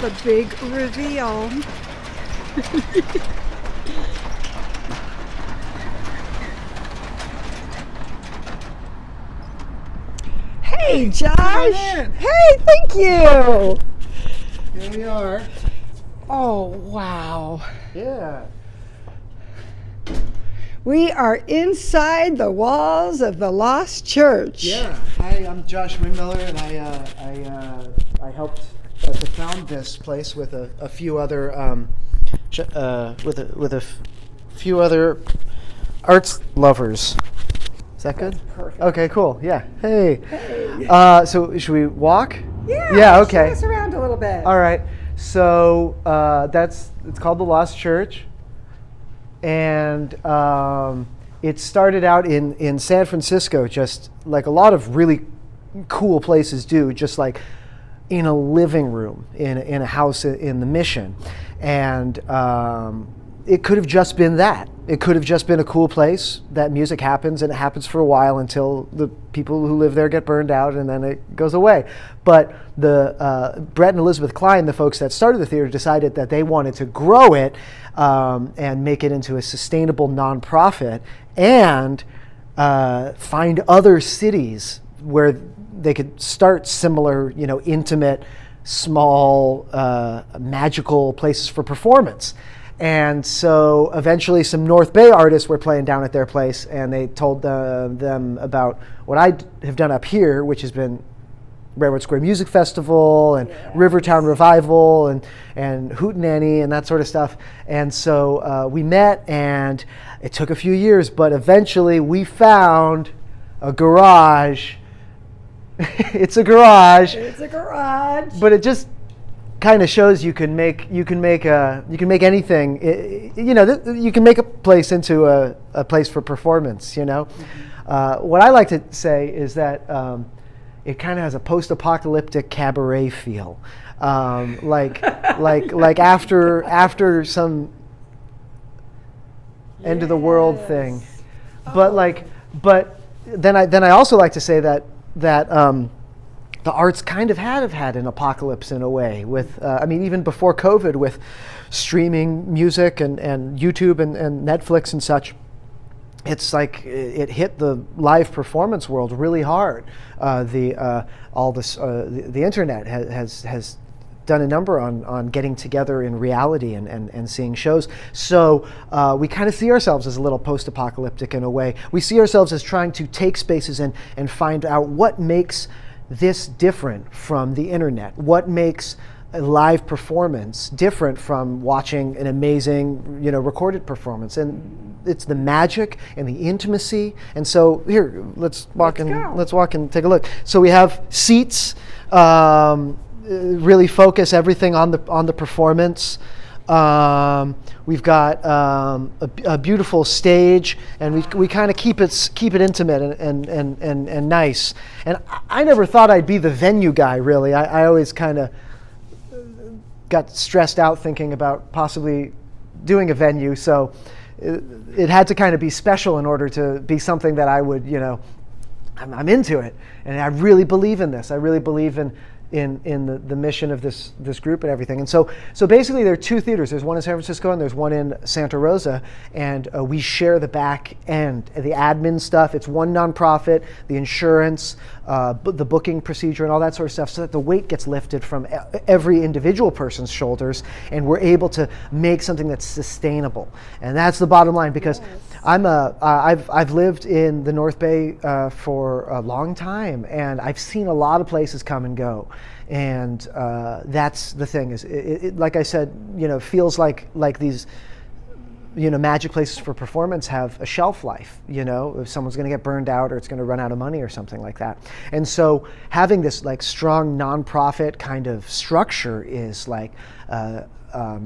the big reveal. Hey, Josh. Hey, thank you. Here we are. Oh, wow. Yeah. We are inside the walls of the Lost Church. Yeah. Hi, I'm Josh Windmiller, and I helped to found this place with a few other few other arts lovers. Is that good? That's perfect. Okay, cool. Yeah. Hey. Hey. So should we walk? Yeah, Okay. show us around a little bit. All right. So it's called the Lost Church, and it started out in San Francisco, just like a lot of really cool places do, just like in a living room in a house in the Mission, and it could have just been that. It could have just been a cool place that music happens, and it happens for a while until the people who live there get burned out, and then it goes away. But the Brett and Elizabeth Klein, the folks that started the theater, decided that they wanted to grow it and make it into a sustainable nonprofit, and find other cities where they could start similar, intimate, small, magical places for performance. And so eventually some North Bay artists were playing down at their place, and they told them about what I have done up here, which has been Railroad Square Music Festival and Rivertown Revival and Hootenanny and that sort of stuff. And so we met, and it took a few years, but eventually we found a garage. It's a garage. It's a garage. But it just kind of shows you can make anything. You can make a place into a place for performance. Mm-hmm. What I like to say is that it kind of has a post-apocalyptic cabaret feel, like after some end of the world thing. But then I also like to say that the arts kind of have had an apocalypse in a way with, even before COVID, with streaming music and YouTube and Netflix and such. It's like it hit the live performance world really hard. The internet has done a number on getting together in reality and seeing shows. So we kind of see ourselves as a little post-apocalyptic in a way. We see ourselves as trying to take spaces and find out what makes this different from the internet. What makes a live performance different from watching an amazing, recorded performance? And it's the magic and the intimacy. And so here, let's walk and take a look. So we have seats, really focus everything on the performance. We've got a beautiful stage, and we kind of keep it intimate and nice. And I never thought I'd be the venue guy, really. I always kind of got stressed out thinking about possibly doing a venue, so it had to kind of be special in order to be something that I would, I'm into it, and I really believe in this. I really believe in the mission of this group and everything. And so basically there are two theaters. There's one in San Francisco and there's one in Santa Rosa, and we share the back end, the admin stuff. It's one nonprofit, the insurance, the booking procedure and all that sort of stuff, so that the weight gets lifted from every individual person's shoulders, and we're able to make something that's sustainable. And that's the bottom line, because I've lived in the North Bay for a long time, and I've seen a lot of places come and go. And that's the thing, is it, like I said, feels like these magic places for performance have a shelf life. If someone's going to get burned out, or it's going to run out of money or something like that. And so having this like strong nonprofit kind of structure is like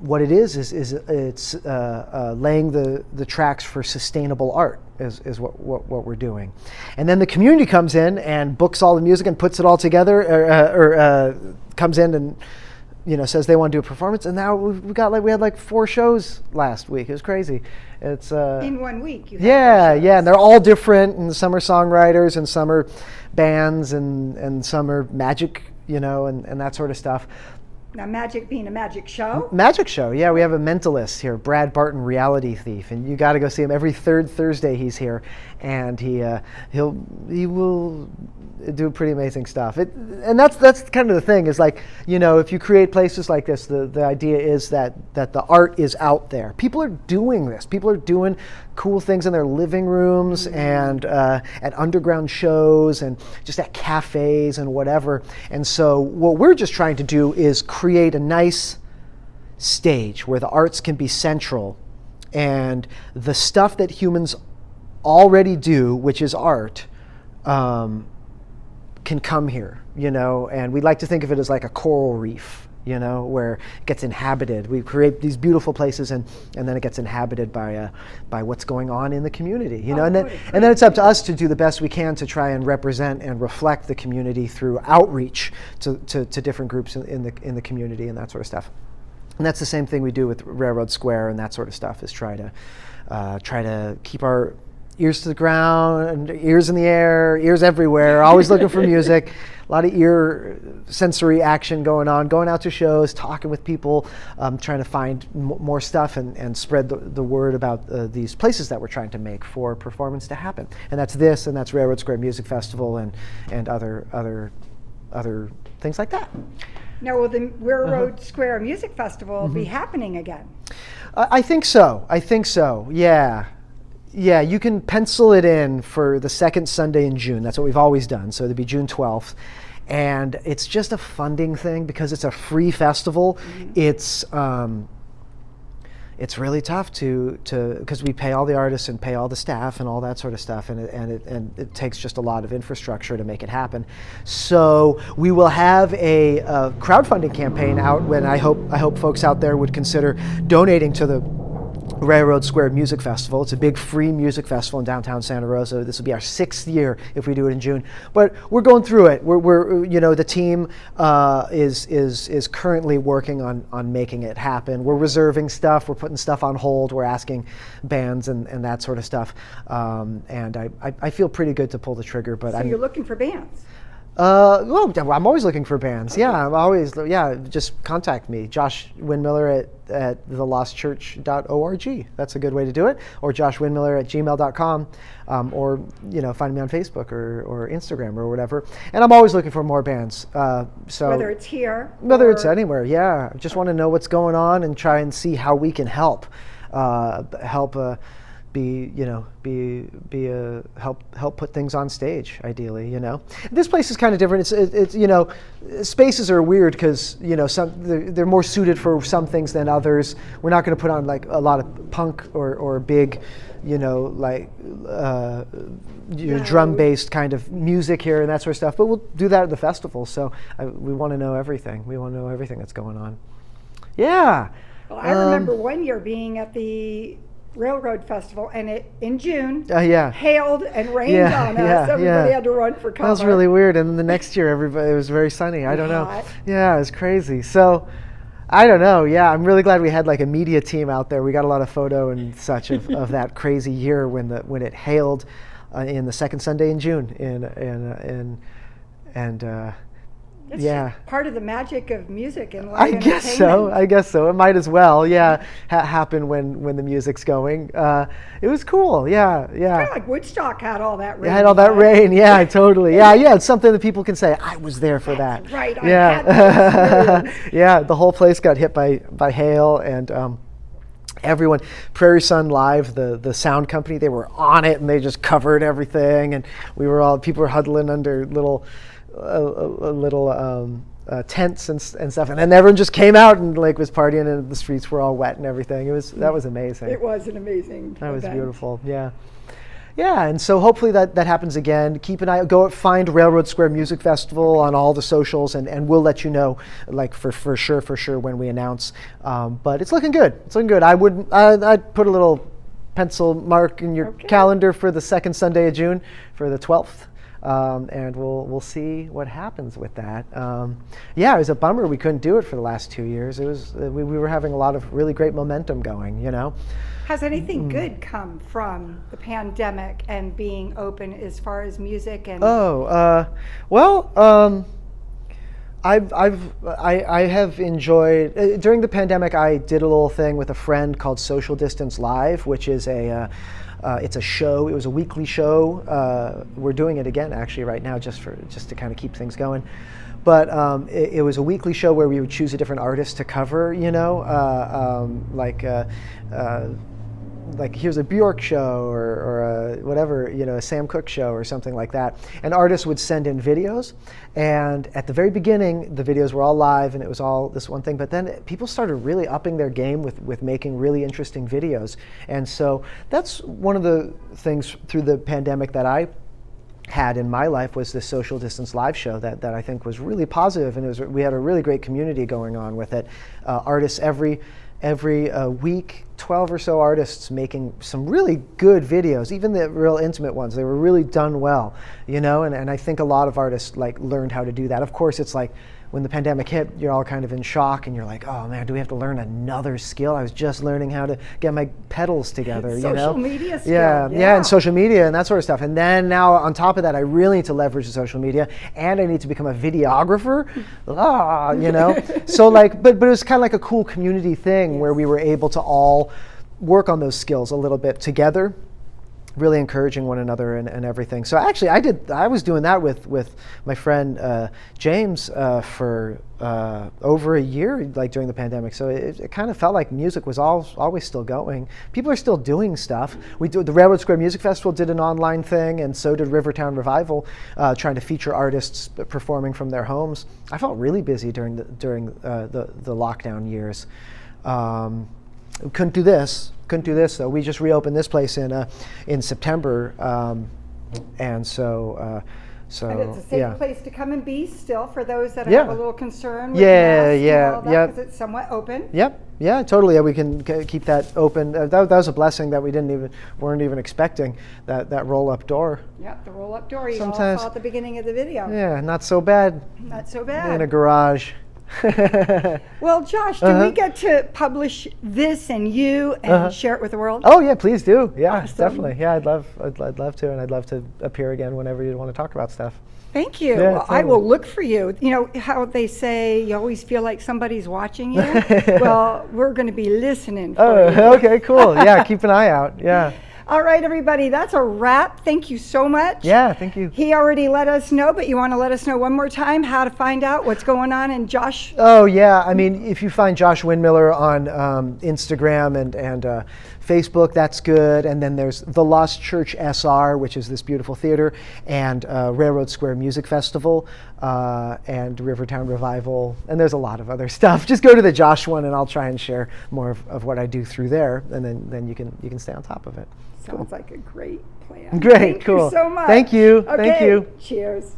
what it is it's laying the tracks for sustainable art is what we're doing. And then the community comes in and books all the music and puts it all together, or comes in and says they want to do a performance. And now we had like 4 shows last week. It was crazy. It's in 1 week. And they're all different, and some are songwriters and some are bands and some are magic, and that sort of stuff. Now, magic being a magic show? Magic show, yeah. We have a mentalist here, Brad Barton, reality thief, and you got to go see him every third Thursday. He's here, and he will do pretty amazing stuff. And that's kind of the thing is like, you know, if you create places like this, the idea is that the art is out there. People are doing this. People are doing cool things in their living rooms and at underground shows and just at cafes and whatever. And so what we're just trying to do is create a nice stage where the arts can be central and the stuff that humans already do, which is art, can come here, you know, and we like to think of it as like a coral reef, you know, where it gets inhabited. We create these beautiful places and then it gets inhabited by what's going on in the community, you know, and then it's up to us to do the best we can to try and represent and reflect the community through outreach to different groups in the community and that sort of stuff. And that's the same thing we do with Railroad Square and that sort of stuff, is try to keep our ears to the ground, ears in the air, ears everywhere, always looking for music, a lot of ear sensory action going on, going out to shows, talking with people, trying to find more stuff and spread the word about these places that we're trying to make for performance to happen. And that's this, and that's Railroad Square Music Festival and other things like that. Now, will the Railroad Square Music Festival be happening again? I think so, yeah. Yeah, you can pencil it in for the second Sunday in June. That's what we've always done. So it'll be June 12th. And it's just a funding thing because it's a free festival. It's really tough because we pay all the artists and pay all the staff and all that sort of stuff, and it takes just a lot of infrastructure to make it happen. So we will have a crowdfunding campaign out when I hope folks out there would consider donating to the Railroad Square Music Festival. It's a big free music festival in downtown Santa Rosa. This will be our 6th year if we do it in June. But we're going through it. We're you know, the team is currently working on making it happen. We're reserving stuff. We're putting stuff on hold. We're asking bands and that sort of stuff. And I feel pretty good to pull the trigger. But so you're looking for bands? Well, I'm always looking for bands. Okay. Yeah, just contact me, Josh Windmiller at thelostchurch.org. That's a good way to do it. Or joshwindmiller@gmail.com, or you know, find me on Facebook or Instagram or whatever. And I'm always looking for more bands. So whether it's here, whether it's anywhere, yeah. I just want to know what's going on and try and see how we can help. Help put things on stage, ideally, you know. This place is kind of different. It's you know, spaces are weird because, you know, they're more suited for some things than others. We're not going to put on like a lot of punk or big, you know, like drum-based kind of music here and that sort of stuff. But we'll do that at the festival. So we want to know everything. We want to know everything that's going on. Yeah. Well, I remember one year being at the Railroad Festival, and it in June hailed and rained on us. Everybody had to run for cover. That was really weird. And then the next year, it was very sunny. I don't know. Yeah, it was crazy. So I don't know. Yeah, I'm really glad we had like a media team out there. We got a lot of photo and such of that crazy year when it hailed in the second Sunday in June It's just part of the magic of music and live entertainment. I guess so. It might as well, happen when the music's going. It was cool, yeah. It's kind of like Woodstock had all that rain. It had all that rain, yeah, totally. Yeah, it's something that people can say, I was there for that. That's right, I had that experience. Yeah, the whole place got hit by hail, and everyone, Prairie Sun Live, the sound company, they were on it, and they just covered everything, and people were huddling under little tents and stuff, and then everyone just came out and like was partying, and the streets were all wet and everything. That was amazing. It was an amazing That was event. beautiful. Yeah, and so hopefully that happens again. Keep an eye. Find Railroad Square Music Festival on all the socials, and we'll let you know, like for sure when we announce. But it's looking good. I'd put a little pencil mark in your calendar for the second Sunday of June, for the 12th. And we'll see what happens with that. It was a bummer we couldn't do it for the last 2 years. It was we were having a lot of really great momentum going, you know. Has anything good come from the pandemic and being open as far as music and? I have enjoyed during the pandemic. I did a little thing with a friend called Social Distance Live, which is it's a show. It was a weekly show. We're doing it again actually right now, just to kind of keep things going. But it was a weekly show where we would choose a different artist to cover. Like here's a Bjork show or a whatever, a Sam Cooke show or something like that. And artists would send in videos. And at the very beginning, the videos were all live and it was all this one thing. But then people started really upping their game with making really interesting videos. And so that's one of the things through the pandemic that I had in my life was this Social Distance Live show that I think was really positive, and we had a really great community going on with it. Artists every week, 12 or so artists making some really good videos, even the real intimate ones. They were really done well, and I think a lot of artists learned how to do that. Of course, it's like when the pandemic hit, you're all kind of in shock and you're like, oh man, do we have to learn another skill? I was just learning how to get my pedals together, Social media skill. Yeah, and social media and that sort of stuff. And then now on top of that, I really need to leverage the social media and I need to become a videographer, So but it was kind of like a cool community thing where we were able to all work on those skills a little bit together, really encouraging one another and everything. So actually I was doing that with my friend James for over a year, during the pandemic. So it kind of felt like music was always still going. People are still doing stuff. The Railroad Square Music Festival did an online thing, and so did Rivertown Revival, trying to feature artists performing from their homes. I felt really busy during the lockdown years. Couldn't do this though. We just reopened this place in September, and so and it's a safe place to come and be still for those that Yeah. have a little concern with masks and all that, because it's somewhat open. Yeah, totally. Yeah, we can keep that open. That was a blessing that we weren't even expecting, that roll-up door. Yeah, the roll-up door you all Sometimes- saw at the beginning of the video. Yeah, not so bad Not so in bad. a garage. Well, Josh, do we get to publish this and you and share it with the world? Oh yeah, please do. Yeah, Awesome. definitely. Yeah, I'd love to, and I'd love to appear again whenever you want to talk about stuff. Thank you. Yeah, Well, I will look for you. You know how they say you always feel like somebody's watching you? Well, we're going to be listening for you. Okay, cool. Yeah, keep an eye out. Yeah. All right, everybody, that's a wrap. Thank you so much. Yeah, thank you. He already let us know, but you want to let us know one more time how to find out what's going on in Josh? Oh yeah, I mean, if you find Josh Windmiller on Instagram and Facebook, that's good. And then there's the Lost Church SR, which is this beautiful theater, and Railroad Square Music Festival, and Rivertown Revival, and there's a lot of other stuff. Just go to the Josh one, and I'll try and share more of what I do through there, and then you can stay on top of it. Sounds like a great plan. Great, Thank cool. you so much. Thank you. Okay, Thank you. cheers.